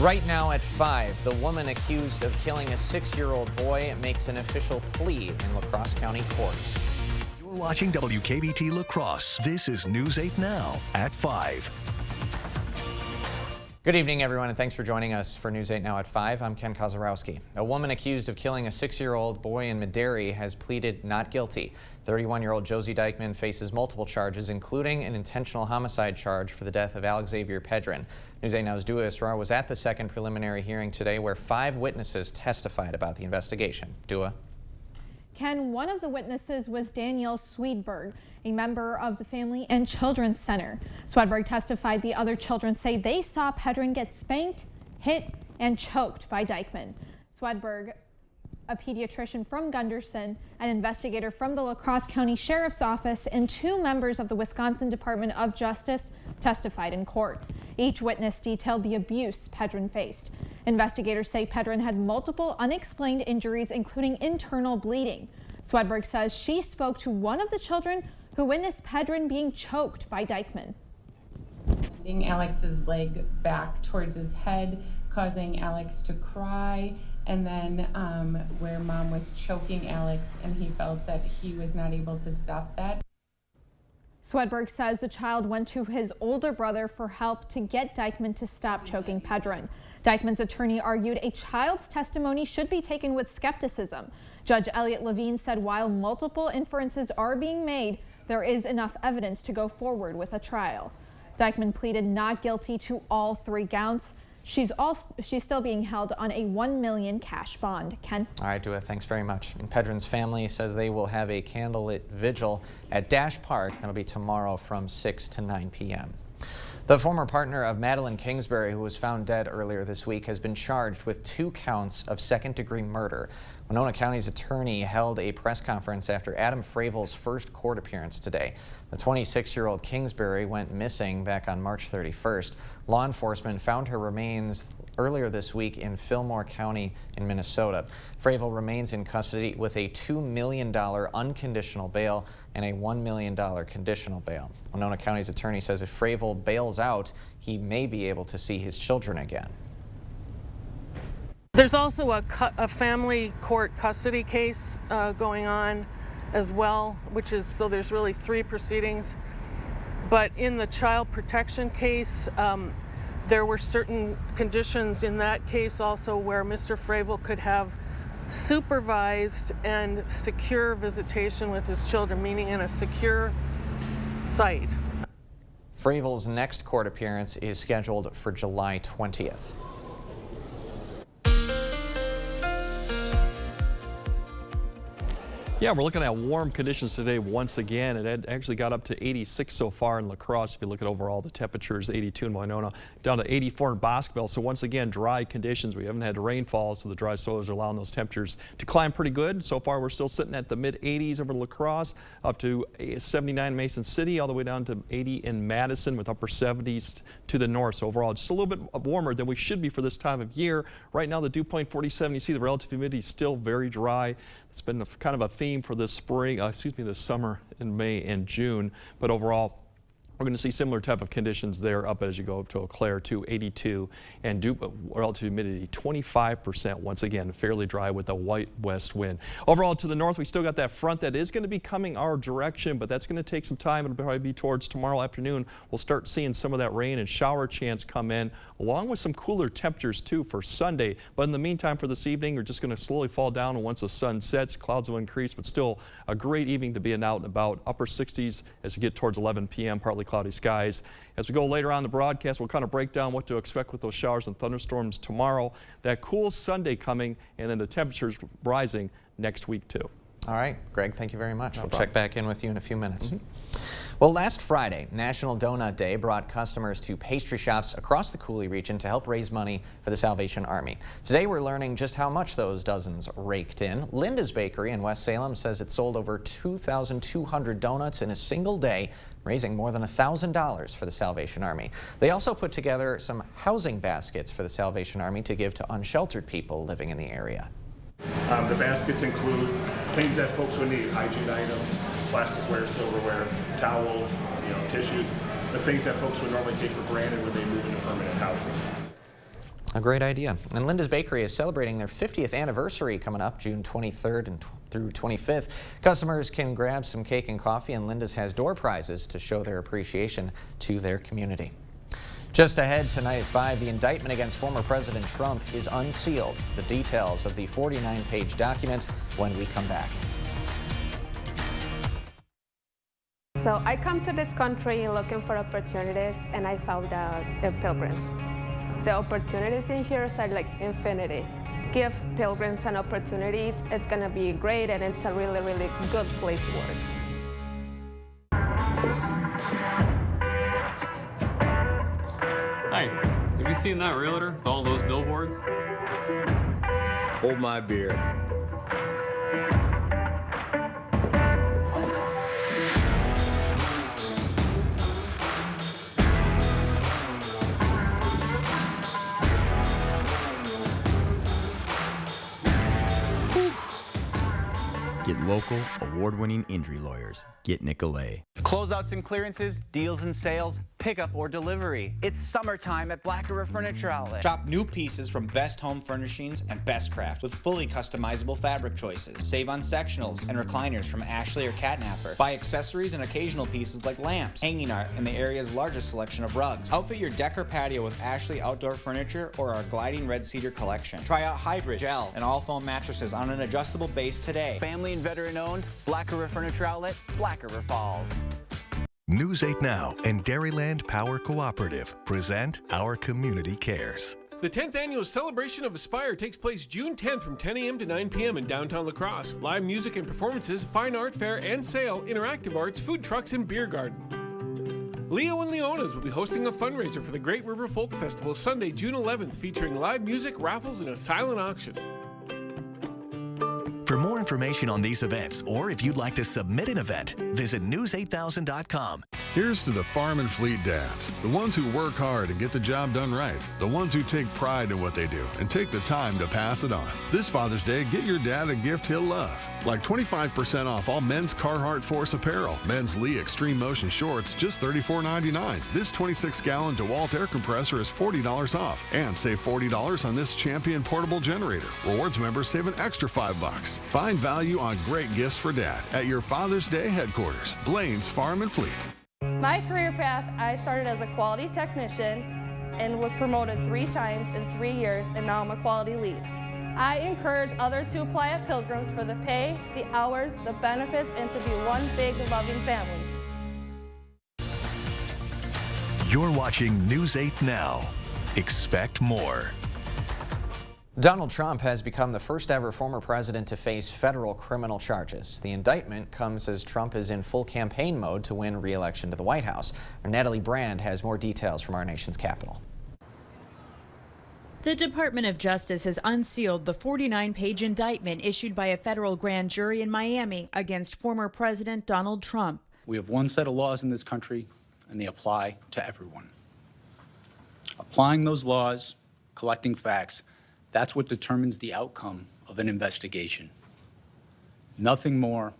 Right now at 5, the woman accused of killing a 6-year-old boy makes an official plea in La Crosse County Court. You're watching WKBT La Crosse. This is News 8 Now at 5. Good evening, everyone, and thanks for joining us for News 8 Now at 5. I'm Ken Kozarowski. A woman accused of killing a 6-year-old boy in Medarie has pleaded not guilty. 31-year-old Josie Dykeman faces multiple charges, including an intentional homicide charge for the death of Alex Xavier Pedron. News 8 Now's Dua Israr was at the second preliminary hearing today where 5 witnesses testified about the investigation. Dua? Ken, one of the witnesses was Danielle Swedberg, a member of the Family and Children's Center. Swedberg testified the other children say they saw Pedron get spanked, hit, and choked by Dykeman. Swedberg, a pediatrician from Gunderson, an investigator from the La Crosse County Sheriff's Office, and 2 members of the Wisconsin Department of Justice testified in court. Each witness detailed the abuse Pedron faced. Investigators say Pedron had multiple unexplained injuries, including internal bleeding. Swedberg says she spoke to one of the children who witnessed Pedron being choked by Dykeman. Bending Alex's leg back towards his head, causing Alex to cry, and then where mom was choking Alex and he felt that he was not able to stop that. Swedberg says the child went to his older brother for help to get Dykeman to stop choking Pedron. Dykeman's attorney argued a child's testimony should be taken with skepticism. Judge Elliot Levine said while multiple inferences are being made, there is enough evidence to go forward with a trial. Dykeman pleaded not guilty to all 3 counts. She's still being held on a $1 million cash bond. Ken? All right, Dua, thanks very much. And Pedron's family says they will have a candlelit vigil at Dash Park. That'll be tomorrow from 6 to 9 p.m. The former partner of Madeline Kingsbury, who was found dead earlier this week, has been charged with 2 counts of second-degree murder. Winona County's attorney held a press conference after Adam Fravel's first court appearance today. The 26-year-old Kingsbury went missing back on March 31st. Law enforcement found her remains earlier this week in Fillmore County in Minnesota. Fravel remains in custody with a $2 million unconditional bail and a $1 million conditional bail. Winona County's attorney says if Fravel bails out, he may be able to see his children again. There's also a family court custody case going on as well, which is, so there's really 3 proceedings. But in the child protection case, there were certain conditions in that case also where Mr. Fravel could have supervised and secure visitation with his children, meaning in a secure site. Fravel's next court appearance is scheduled for July 20th. Yeah, we're looking at warm conditions today once again. It actually got up to 86 so far in La Crosse. If you look at overall, the temperatures 82 in Winona, down to 84 in Boscoville. So once again, dry conditions. We haven't had rainfall, so the dry soils are allowing those temperatures to climb pretty good. So far, we're still sitting at the mid-80s over La Crosse, up to 79 in Mason City, all the way down to 80 in Madison, with upper 70s to the north. So overall, just a little bit warmer than we should be for this time of year. Right now, the dew point 47. You see the relative humidity is still very dry. It's been kind of a theme for this this summer in May and June. But overall, we're going to see similar type of conditions there up as you go up to Eau Claire to 82 and relative humidity 25%. Once again, fairly dry with a white west wind. Overall to the north, we still got that front that is going to be coming our direction, but that's going to take some time. It'll probably be towards tomorrow afternoon. We'll start seeing some of that rain and shower chance come in, along with some cooler temperatures too for Sunday. But in the meantime, for this evening, we're just going to slowly fall down, and once the sun sets, clouds will increase, but still a great evening to be out and about. Upper 60s as you get towards 11 p.m. partly cloudy skies. As we go later on in the broadcast, we'll kind of break down what to expect with those showers and thunderstorms tomorrow. That cool Sunday coming, and then the temperatures rising next week too. All right, Greg, thank you very much. No We'll problem. check back in with you in a few minutes. Well, last Friday, National Donut Day brought customers to pastry shops across the Coulee region to help raise money for the Salvation Army. Today, we're learning just how much those dozens raked in. Linda's Bakery in West Salem says it sold over 2,200 donuts in a single day, raising more than $1,000 for the Salvation Army. They also put together some housing baskets for the Salvation Army to give to unsheltered people living in the area. The baskets include things that folks would need: hygiene items, plasticware, silverware, towels, tissues, the things that folks would normally take for granted when they move into permanent housing. A great idea. And Linda's Bakery is celebrating their 50th anniversary coming up June 23rd and through 25th. Customers can grab some cake and coffee, and Linda's has door prizes to show their appreciation to their community. Just ahead tonight at 5, the indictment against former President Trump is unsealed. The details of the 49-page document when we come back. So I come to this country looking for opportunities, and I found out the Pilgrims. The opportunities in here are like infinity. Give Pilgrims an opportunity. It's going to be great, and it's a really, really good place to work. Hi, have you seen that realtor with all those billboards? Hold my beer. Get local, award-winning injury lawyers. Get Nicolay. Closeouts and clearances, deals and sales, pickup or delivery. It's summertime at Black River Furniture Outlet. Shop new pieces from Best Home Furnishings and Best Craft with fully customizable fabric choices. Save on sectionals and recliners from Ashley or Catnapper. Buy accessories and occasional pieces like lamps, hanging art, and the area's largest selection of rugs. Outfit your deck or patio with Ashley Outdoor Furniture or our gliding red cedar collection. Try out hybrid, gel, and all foam mattresses on an adjustable base today. Family and veteran owned, Black River Furniture Outlet, Black River Falls. News 8 Now and Dairyland Power Cooperative present Our Community Cares. The 10th annual celebration of Aspire takes place June 10th from 10 a.m. to 9 p.m. in downtown La Crosse. Live music and performances, fine art fair and sale, interactive arts, food trucks, and beer garden. Leo and Leona's will be hosting a fundraiser for the Great River Folk Festival Sunday, June 11th, featuring live music, raffles, and a silent auction. For more information on these events, or if you'd like to submit an event, visit news8000.com. Here's to the farm and fleet dads, the ones who work hard and get the job done right, the ones who take pride in what they do and take the time to pass it on. This Father's Day, get your dad a gift he'll love, like 25% off all men's Carhartt Force apparel, men's Lee Extreme Motion shorts, just $34.99. This 26-gallon DeWalt air compressor is $40 off, and save $40 on this Champion portable generator. Rewards members save an extra $5. Find value on great gifts for Dad at your Father's Day headquarters, Blaine's Farm and Fleet. My career path, I started as a quality technician and was promoted 3 times in 3 years, and now I'm a quality lead. I encourage others to apply at Pilgrims for the pay, the hours, the benefits, and to be one big loving family. You're watching News 8 Now. Expect more. Donald Trump has become the first ever former president to face federal criminal charges. The indictment comes as Trump is in full campaign mode to win re-election to the White House. Natalie Brand has more details from our nation's capital. The Department of Justice has unsealed the 49-page indictment issued by a federal grand jury in Miami against former President Donald Trump. We have one set of laws in this country, and they apply to everyone. Applying those laws, collecting facts, that's what determines the outcome of an investigation. Nothing more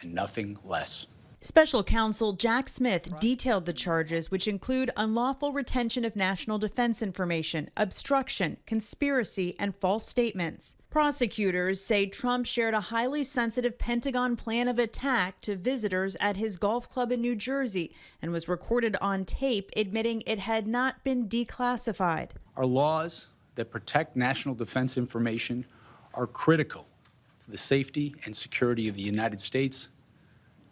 and nothing less. Special counsel Jack Smith detailed the charges, which include unlawful retention of national defense information, obstruction, conspiracy, and false statements. Prosecutors say Trump shared a highly sensitive Pentagon plan of attack to visitors at his golf club in New Jersey and was recorded on tape admitting it had not been declassified. Our laws that protect national defense information are critical to the safety and security of the United States,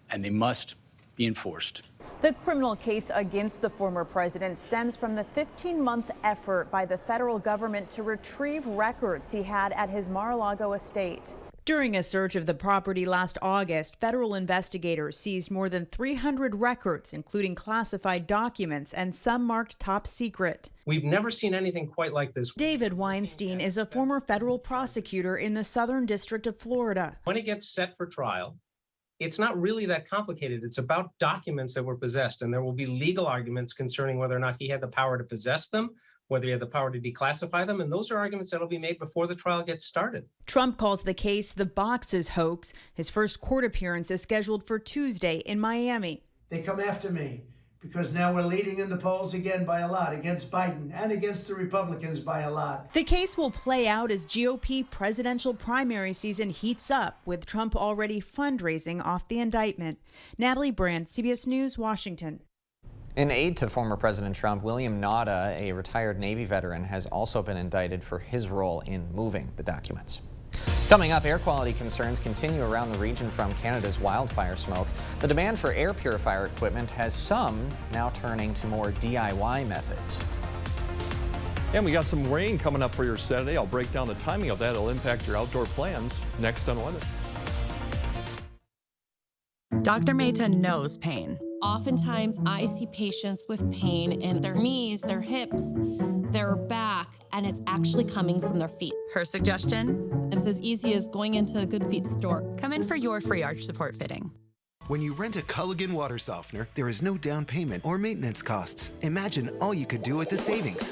and they must be enforced. The criminal case against the former president stems from the 15-month effort by the federal government to retrieve records he had at his Mar-a-Lago estate. During a search of the property last August, federal investigators seized more than 300 records, including classified documents and some marked top secret. We've never seen anything quite like this. David Weinstein is a former federal prosecutor in the Southern District of Florida. When it gets set for trial, it's not really that complicated. It's about documents that were possessed, and there will be legal arguments concerning whether or not he had the power to possess them, whether he had the power to declassify them, and those are arguments that will be made before the trial gets started. Trump calls the case the Boxes hoax. His first court appearance is scheduled for Tuesday in Miami. They come after me. because now we're leading in the polls again by a lot, against Biden and against the Republicans by a lot. The case will play out as GOP presidential primary season heats up, with Trump already fundraising off the indictment. Natalie Brandt, CBS News, Washington. In aid to former President Trump, William Nauta, a retired Navy veteran, has also been indicted for his role in moving the documents. Coming up, air quality concerns continue around the region from Canada's wildfire smoke. The demand for air purifier equipment has some now turning to more DIY methods. And we got some rain coming up for your Saturday. I'll break down the timing of that. It'll impact your outdoor plans next on weather. Dr. Mehta knows pain. Oftentimes, I see patients with pain in their knees, their hips, their back, and it's actually coming from their feet. Her suggestion? It's as easy as going into a Good Feet store. Come in for your free arch support fitting. When you rent a Culligan water softener, there is no down payment or maintenance costs. Imagine all you could do with the savings.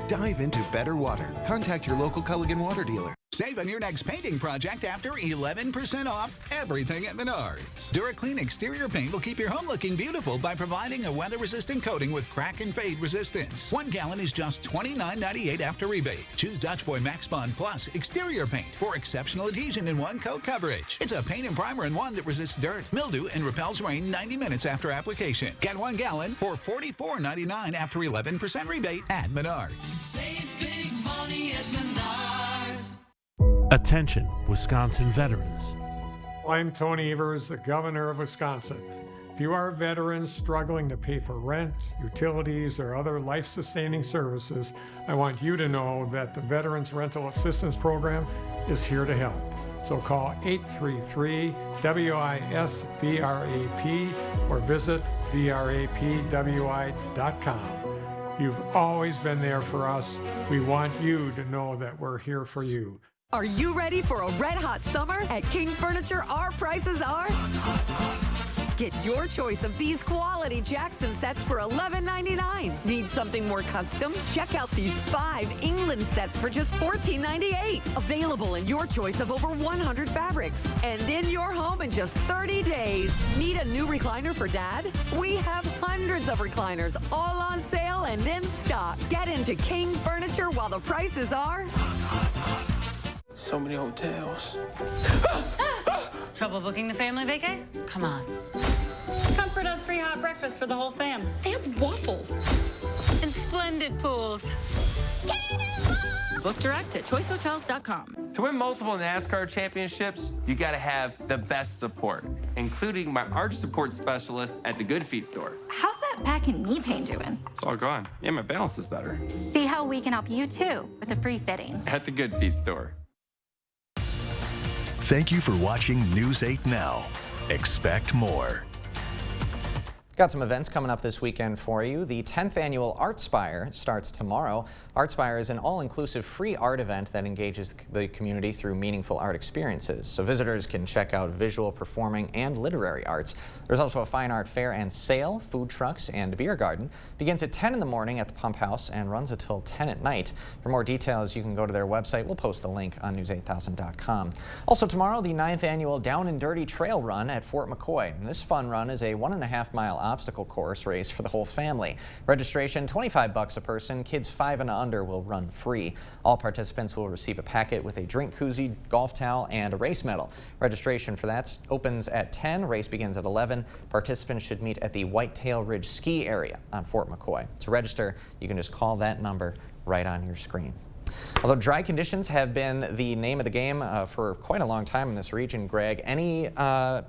Dive into better water. Contact your local Culligan water dealer. Save on your next painting project after 11% off everything at Menards. DuraClean exterior paint will keep your home looking beautiful by providing a weather-resistant coating with crack and fade resistance. 1 gallon is just $29.98 after rebate. Choose Dutch Boy Max Bond Plus exterior paint for exceptional adhesion and one-coat coverage. It's a paint and primer in one that resists dirt, mildew, and repels rain 90 minutes after application. Get 1 gallon for $44.99 after 11% rebate at Menards. Save big money at Menards. Attention, Wisconsin veterans. I'm Tony Evers, the governor of Wisconsin. If you are veterans struggling to pay for rent, utilities, or other life-sustaining services, I want you to know that the Veterans Rental Assistance Program is here to help. So call 833-WIS-VRAP or visit VRAPWI.com. You've always been there for us. We want you to know that we're here for you. Are you ready for a red-hot summer? At King Furniture, our prices are... Get your choice of these quality Jackson sets for $11.99. Need something more custom? Check out these 5 England sets for just $14.98. Available in your choice of over 100 fabrics. And in your home in just 30 days. Need a new recliner for Dad? We have hundreds of recliners all on sale and in stock. Get into King Furniture while the prices are... So many hotels. Trouble booking the family vacay? Come on. Comfort does free hot breakfast for the whole fam. They have waffles. And splendid pools. Book direct at choicehotels.com. To win multiple NASCAR championships, you gotta have the best support, including my arch support specialist at the Good Feet store. How's that back and knee pain doing? It's all gone. Yeah, my balance is better. See how we can help you too with a free fitting. At the Good Feet store. Thank you for watching News 8 Now. Expect more. Got some events coming up this weekend for you. The 10th annual ArtSpire starts tomorrow. ArtSpire is an all-inclusive free art event that engages the community through meaningful art experiences. So visitors can check out visual, performing, and literary arts. There's also a fine art fair and sale, food trucks, and beer garden. Begins at 10 in the morning at the Pump House and runs until 10 at night. For more details, you can go to their website. We'll post a link on news8000.com. Also tomorrow, the 9th annual Down and Dirty Trail Run at Fort McCoy. And this fun run is a 1.5-mile obstacle course race for the whole family. Registration, $25 a person. Kids 5 and under will run free. All participants will receive a packet with a drink koozie, golf towel, and a race medal. Registration for that opens at 10. Race begins at 11. Participants should meet at the Whitetail Ridge Ski Area on Fort McCoy. To register, you can just call that number right on your screen. Although dry conditions have been the name of the game for quite a long time in this region, Greg, any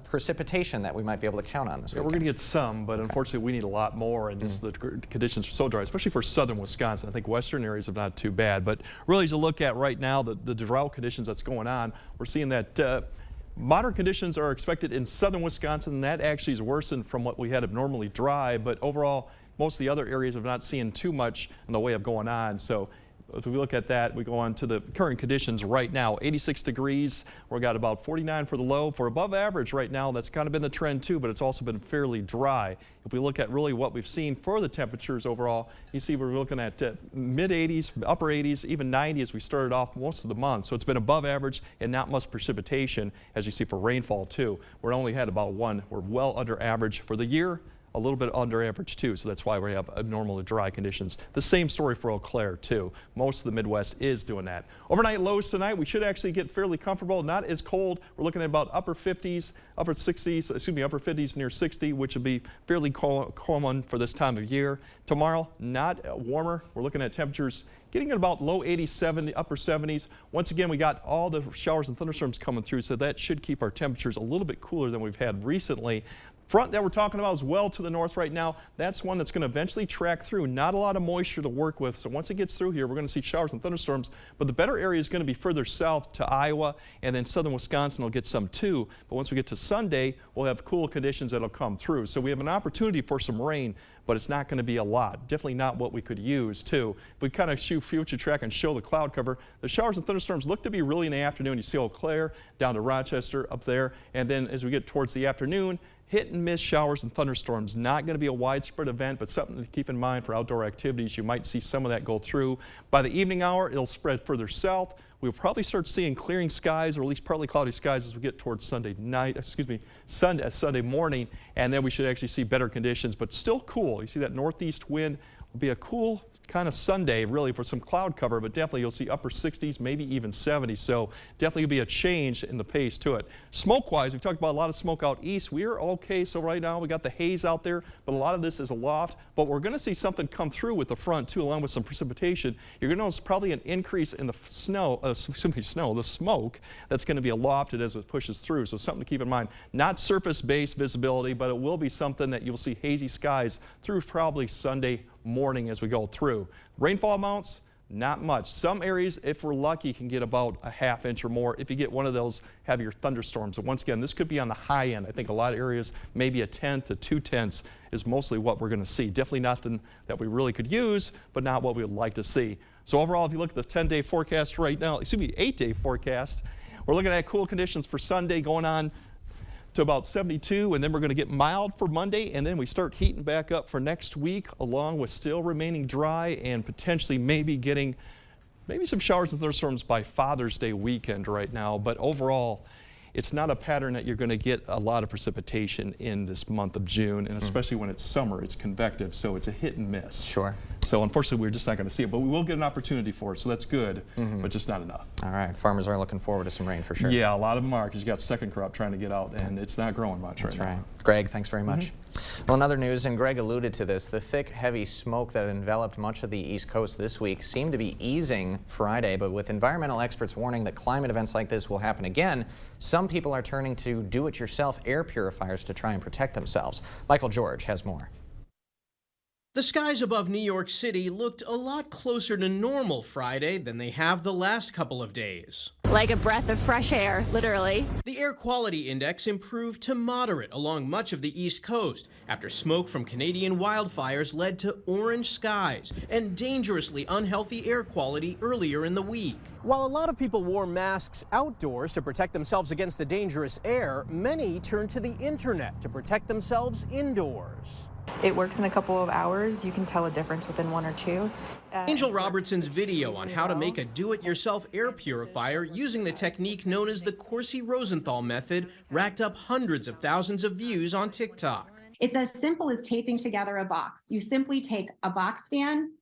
precipitation that we might be able to count on this weekend? We're going to get some, but unfortunately we need a lot more, and just the conditions are so dry, especially for southern Wisconsin. I think western areas are not too bad, but really as you look at right now the drought conditions that's going on, we're seeing that moderate conditions are expected in southern Wisconsin, and that actually is worsened from what we had abnormally dry, but overall most of the other areas have not seen too much in the way of going on. So if we look at that, we go on to the current conditions right now. 86 degrees. We've got about 49 for the low. For above average right now, that's kind of been the trend too, but it's also been fairly dry. If we look at really what we've seen for the temperatures overall, you see we're looking at mid 80s, upper 80s, even 90 as we started off most of the month. So it's been above average and not much precipitation, as you see for rainfall too. We're only had about 1. We're well under average for the year. A little bit under average too, so that's why we have abnormally dry conditions. The same story for Eau Claire too. Most of the Midwest is doing that. Overnight lows tonight, we should actually get fairly comfortable, not as cold. We're looking at about upper 50s, upper 50s near 60, which would be fairly common for this time of year. Tomorrow, not warmer. We're looking at temperatures getting at about low 80s, 70, upper 70s. Once again, we got all the showers and thunderstorms coming through, so that should keep our temperatures a little bit cooler than we've had recently. Front that we're talking about is well to the north right now. That's one that's going to eventually track through. Not a lot of moisture to work with. So once it gets through here, we're going to see showers and thunderstorms. But the better area is going to be further south to Iowa, and then southern Wisconsin will get some too. But once we get to Sunday, we'll have cool conditions that'll come through. So we have an opportunity for some rain, but it's not going to be a lot. Definitely not what we could use too. If we kind of shoot future track and show the cloud cover, the showers and thunderstorms look to be really in the afternoon. You see Eau Claire down to Rochester up there. And then as we get towards the afternoon, hit and miss showers and thunderstorms. Not going to be a widespread event, but something to keep in mind for outdoor activities. You might see some of that go through. By the evening hour, it'll spread further south. We'll probably start seeing clearing skies, or at least partly cloudy skies, as we get towards Sunday morning, and then we should actually see better conditions, but still cool. You see that northeast wind will be a cool kind of Sunday, really, for some cloud cover, but definitely you'll see upper 60s, maybe even 70s. So definitely be a change in the pace to it. Smoke-wise, we've talked about a lot of smoke out east. We are okay. So right now we got the haze out there, but a lot of this is aloft. But we're going to see something come through with the front too, along with some precipitation. You're going to notice probably an increase in the the smoke that's going to be alofted as it pushes through. So something to keep in mind. Not surface-based visibility, but it will be something that you'll see hazy skies through probably Sunday morning as we go through. Rainfall amounts, not much. Some areas, if we're lucky, can get about a ½ inch or more if you get one of those heavier thunderstorms. And once again, this could be on the high end. I think a lot of areas, maybe 1/10 to 2/10 is mostly what we're going to see. Definitely nothing that we really could use, but not what we would like to see. So overall, if you look at the 10-day forecast right now, 8-day forecast, we're looking at cool conditions for Sunday going on to about 72, and then we're going to get mild for Monday, and then we start heating back up for next week, along with still remaining dry and potentially maybe getting some showers and thunderstorms by Father's Day weekend right now. But overall, it's not a pattern that you're going to get a lot of precipitation in this month of June, and especially when it's summer, it's convective, so it's a hit and miss. Sure. So unfortunately, we're just not going to see it, but we will get an opportunity for it, so that's good, but just not enough. All right, farmers are looking forward to some rain for sure. Yeah, a lot of them are, because you got second crop trying to get out, and it's not growing much right now. Greg, thanks very much. Well, in other news, and Greg alluded to this, the thick, heavy smoke that enveloped much of the East Coast this week seemed to be easing Friday, but with environmental experts warning that climate events like this will happen again, some people are turning to do-it-yourself air purifiers to try and protect themselves. Michael George has more. The skies above New York City looked a lot closer to normal Friday than they have the last couple of days. Like a breath of fresh air, literally. The air quality index improved to moderate along much of the East Coast after smoke from Canadian wildfires led to orange skies and dangerously unhealthy air quality earlier in the week. While a lot of people wore masks outdoors to protect themselves against the dangerous air, many turned to the internet to protect themselves indoors. It works in a couple of hours. You can tell a difference within 1 or 2. Angel Robertson's video on how to make a do-it-yourself air purifier using the technique known as the Corsi-Rosenthal method racked up hundreds of thousands of views on TikTok. It's as simple as taping together a box. You simply take a box fan,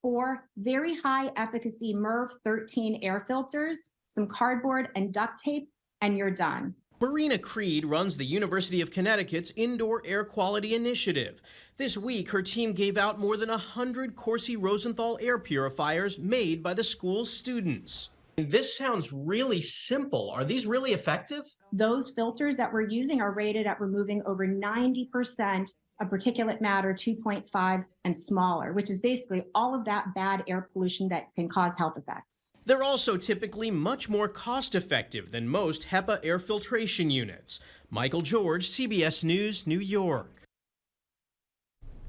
4 very high efficacy MERV 13 air filters, some cardboard and duct tape, and you're done. Marina Creed runs the University of Connecticut's Indoor Air Quality Initiative. This week, her team gave out more than 100 Corsi-Rosenthal air purifiers made by the school's students. This sounds really simple. Are these really effective? Those filters that we're using are rated at removing over 90% of particulate matter 2.5 and smaller, which is basically all of that bad air pollution that can cause health effects. They're also typically much more cost-effective than most HEPA air filtration units. Michael George, CBS News, New York.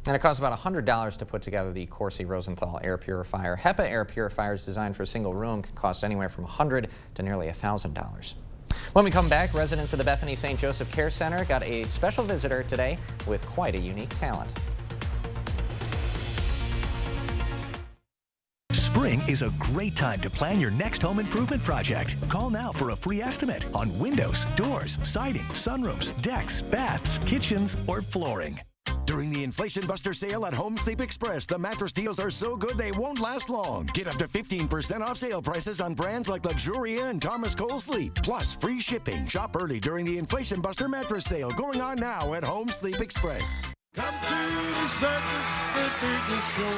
And it costs about $100 to put together the Corsi Rosenthal air purifier. HEPA air purifiers designed for a single room can cost anywhere from $100 to nearly $1,000. When we come back, residents of the Bethany St. Joseph Care Center got a special visitor today with quite a unique talent. Spring is a great time to plan your next home improvement project. Call now for a free estimate on windows, doors, siding, sunrooms, decks, baths, kitchens, or flooring. During the Inflation Buster sale at Home Sleep Express, the mattress deals are so good they won't last long. Get up to 15% off sale prices on brands like Luxuria and Thomas Cole Sleep, plus free shipping. Shop early during the Inflation Buster mattress sale going on now at Home Sleep Express. Come to the circus, the biggest show.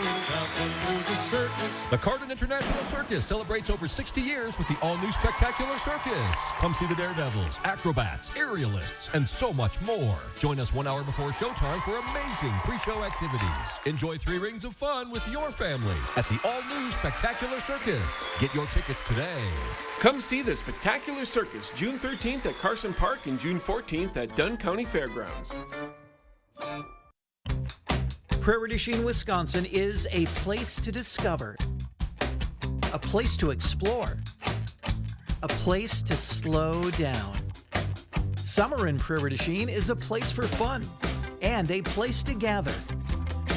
Come to the circus. The Carden International Circus celebrates over 60 years with the all-new Spectacular Circus. Come see the Daredevils, acrobats, aerialists, and so much more. Join us 1 hour before showtime for amazing pre-show activities. Enjoy 3 rings of fun with your family at the all-new Spectacular Circus. Get your tickets today. Come see the Spectacular Circus June 13th at Carson Park and June 14th at Dunn County Fairgrounds. Prairie du Chien, Wisconsin is a place to discover, a place to explore, a place to slow down. Summer in Prairie du Chien is a place for fun and a place to gather.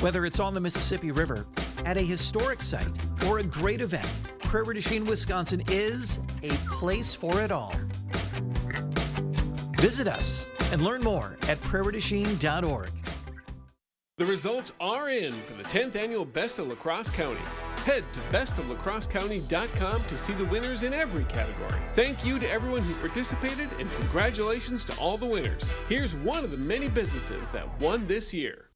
Whether it's on the Mississippi River, at a historic site, or a great event, Prairie du Chien, Wisconsin is a place for it all. Visit us and learn more at prairieduchien.org. The results are in for the 10th annual Best of La Crosse County. Head to bestoflacrossecounty.com to see the winners in every category. Thank you to everyone who participated and congratulations to all the winners. Here's one of the many businesses that won this year.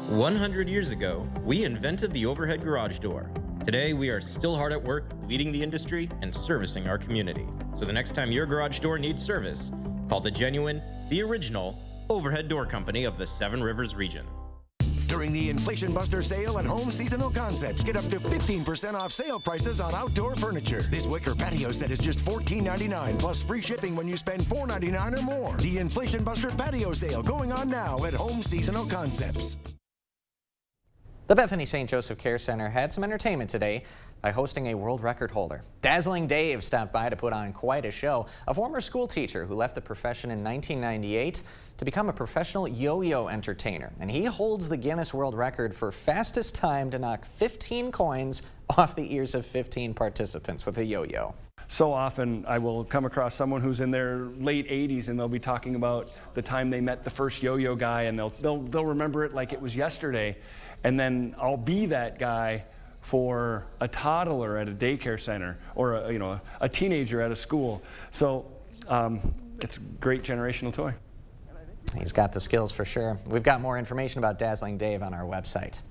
100 years ago, we invented the overhead garage door. Today, we are still hard at work leading the industry and servicing our community. So the next time your garage door needs service, call the genuine, the original overhead door company of the Seven Rivers region. During the Inflation Buster sale at Home Seasonal Concepts, get up to 15% off sale prices on outdoor furniture. This wicker patio set is just $14.99 plus free shipping when you spend $4.99 or more. The Inflation Buster patio sale going on now at Home Seasonal Concepts. The Bethany St. Joseph Care Center had some entertainment today by hosting a world record holder. Dazzling Dave stopped by to put on quite a show. A former school teacher who left the profession in 1998 to become a professional yo-yo entertainer. And he holds the Guinness World Record for fastest time to knock 15 coins off the ears of 15 participants with a yo-yo. So often I will come across someone who's in their late 80s and they'll be talking about the time they met the first yo-yo guy, and they'll remember it like it was yesterday. And then I'll be that guy for a toddler at a daycare center or a teenager at a school. So it's a great generational toy. He's got the skills for sure. We've got more information about Dazzling Dave on our website.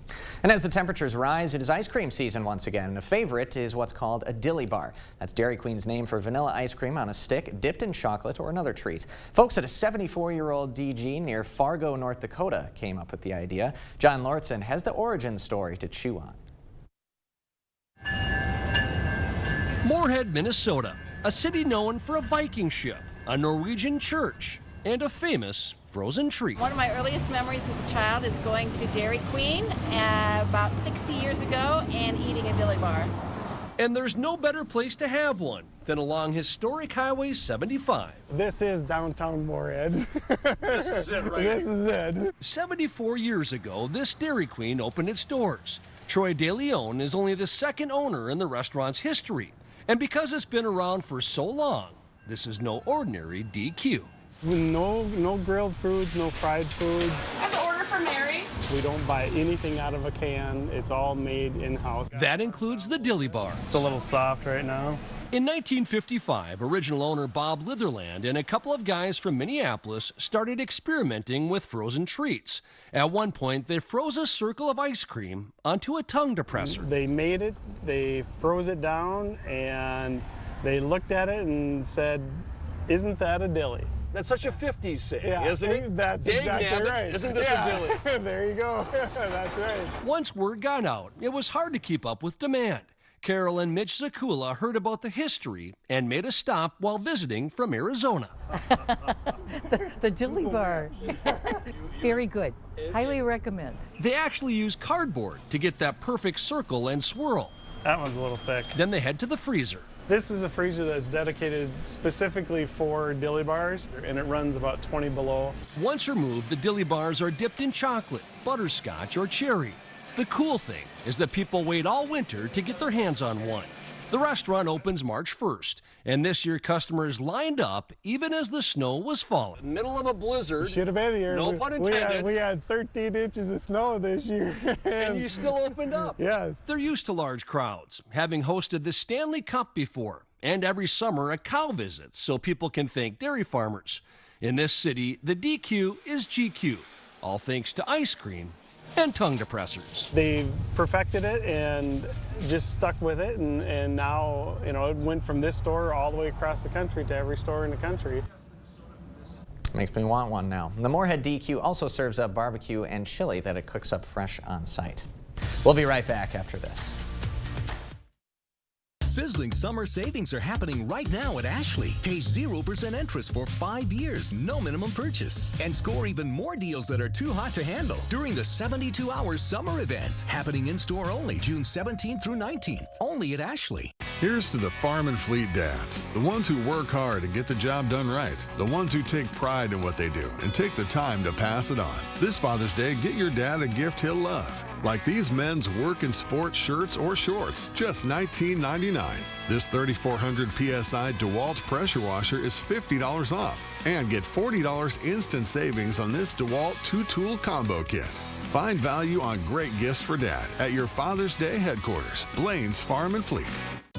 And as the temperatures rise, it is ice cream season once again. And a favorite is what's called a dilly bar. That's Dairy Queen's name for vanilla ice cream on a stick dipped in chocolate or another treat. Folks at a 74-year-old DG near Fargo, North Dakota came up with the idea. John Lortzen has the origin story to chew on. Moorhead, Minnesota, a city known for a Viking ship, a Norwegian church, and a famous frozen treat. One of my earliest memories as a child is going to Dairy Queen about 60 years ago and eating a dilly bar. And there's no better place to have one than along historic Highway 75. This is downtown Moorhead. This is it right This is it. 74 years ago, this Dairy Queen opened its doors. Troy De Leon is only the second owner in the restaurant's history. And because it's been around for so long, this is no ordinary DQ. No grilled foods, no fried foods. I have an order for Mary. We don't buy anything out of a can. It's all made in-house. That includes the dilly bar. It's a little soft right now. In 1955, original owner Bob Litherland and a couple of guys from Minneapolis started experimenting with frozen treats. At one point, they froze a circle of ice cream onto a tongue depressor. They made it, they froze it down, and they looked at it and said, "Isn't that a dilly?" That's such a 50s saying, yeah, isn't it? That's Dang exactly nabbit, right. Isn't this a dilly? There you go. That's right. Once word got out, it was hard to keep up with demand. Carol and Mitch Zakula heard about the history and made a stop while visiting from Arizona. the dilly bar. Very good. Highly recommend. They actually use cardboard to get that perfect circle and swirl. That one's a little thick. Then they head to the freezer. This is a freezer that's dedicated specifically for dilly bars, and it runs about 20 below. Once removed, the dilly bars are dipped in chocolate, butterscotch, or cherry. The cool thing is that people wait all winter to get their hands on one. The restaurant opens March 1st, and this year customers lined up even as the snow was falling. Middle of a blizzard. Should have been here. No pun intended. We had 13 inches of snow this year. And you still opened up. Yes. They're used to large crowds, having hosted the Stanley Cup before, and every summer a cow visits so people can thank dairy farmers. In this city, the DQ is GQ, all thanks to ice cream and tongue depressors. They perfected it and just stuck with it, and now, you know, it went from this store all the way across the country to every store in the country. Makes me want one now. The Moorhead DQ also serves up barbecue and chili that it cooks up fresh on site. We'll be right back after this. Sizzling summer savings are happening right now at Ashley. Pay 0% interest for 5 years, no minimum purchase. And score even more deals that are too hot to handle during the 72-hour summer event. Happening in-store only June 17th through 19th. Only at Ashley. Here's to the farm and fleet dads, the ones who work hard and get the job done right, the ones who take pride in what they do and take the time to pass it on. This Father's Day, get your dad a gift he'll love, like these men's work and sports shirts or shorts, just $19.99. This 3400 PSI DeWalt pressure washer is $50 off, and get $40 instant savings on this DeWalt 2-tool combo kit. Find value on great gifts for Dad at your Father's Day headquarters, Blaine's Farm and Fleet.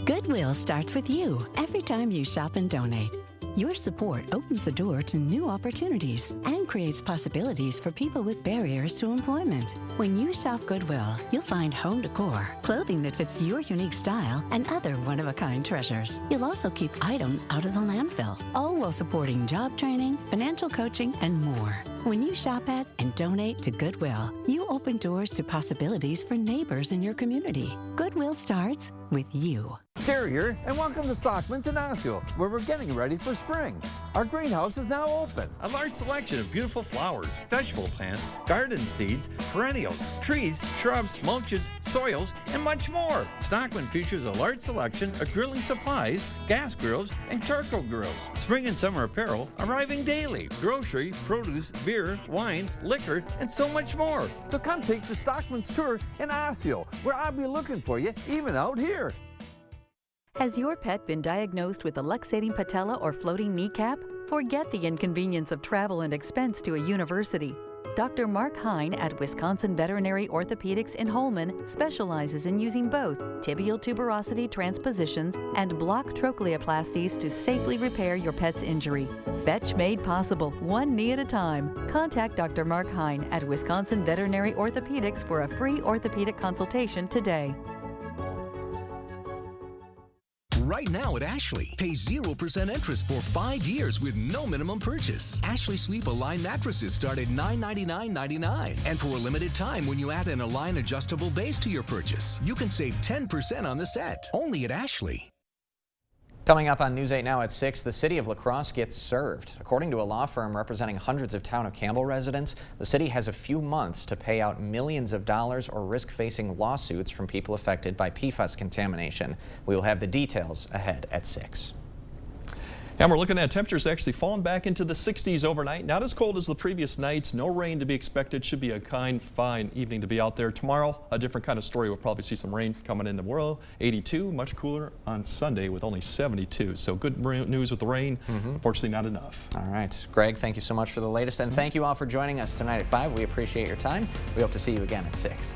Goodwill starts with you every time you shop and donate. Your support opens the door to new opportunities and creates possibilities for people with barriers to employment. When you shop Goodwill, you'll find home decor, clothing that fits your unique style, and other one-of-a-kind treasures. You'll also keep items out of the landfill, all while supporting job training, financial coaching, and more. When you shop at and donate to Goodwill, you open doors to possibilities for neighbors in your community. Goodwill starts with you. Terry here, and welcome to Stockman's in Osseo, where we're getting ready for spring. Our greenhouse is now open. A large selection of beautiful flowers, vegetable plants, garden seeds, perennials, trees, shrubs, mulches, soils, and much more. Stockman features a large selection of grilling supplies, gas grills, and charcoal grills. Spring and summer apparel arriving daily. Grocery, produce, beer, wine, liquor, and so much more. So come take the Stockman's tour in Osseo, where I'll be looking for you, even out here. Has your pet been diagnosed with a luxating patella or floating kneecap? Forget the inconvenience of travel and expense to a university. Dr. Mark Hine at Wisconsin Veterinary Orthopedics in Holmen specializes in using both tibial tuberosity transpositions and block trochleoplasties to safely repair your pet's injury. Fetch made possible, one knee at a time. Contact Dr. Mark Hine at Wisconsin Veterinary Orthopedics for a free orthopedic consultation today. Right now at Ashley, pay 0% interest for 5 years with no minimum purchase. Ashley Sleep Align mattresses start at $999.99. And for a limited time, when you add an Align adjustable base to your purchase, you can save 10% on the set. Only at Ashley. Coming up on News 8 Now at 6, the city of La Crosse gets served. According to a law firm representing hundreds of Town of Campbell residents, the city has a few months to pay out millions of dollars or risk facing lawsuits from people affected by PFAS contamination. We will have the details ahead at 6. And we're looking at temperatures actually falling back into the 60s overnight. Not as cold as the previous nights. No rain to be expected. Should be a fine evening to be out there. Tomorrow, a different kind of story. We'll probably see some rain coming in tomorrow. 82, much cooler on Sunday with only 72. So good news with the rain. Unfortunately, not enough. All right. Greg, thank you so much for the latest. And thank you all for joining us tonight at 5. We appreciate your time. We hope to see you again at 6.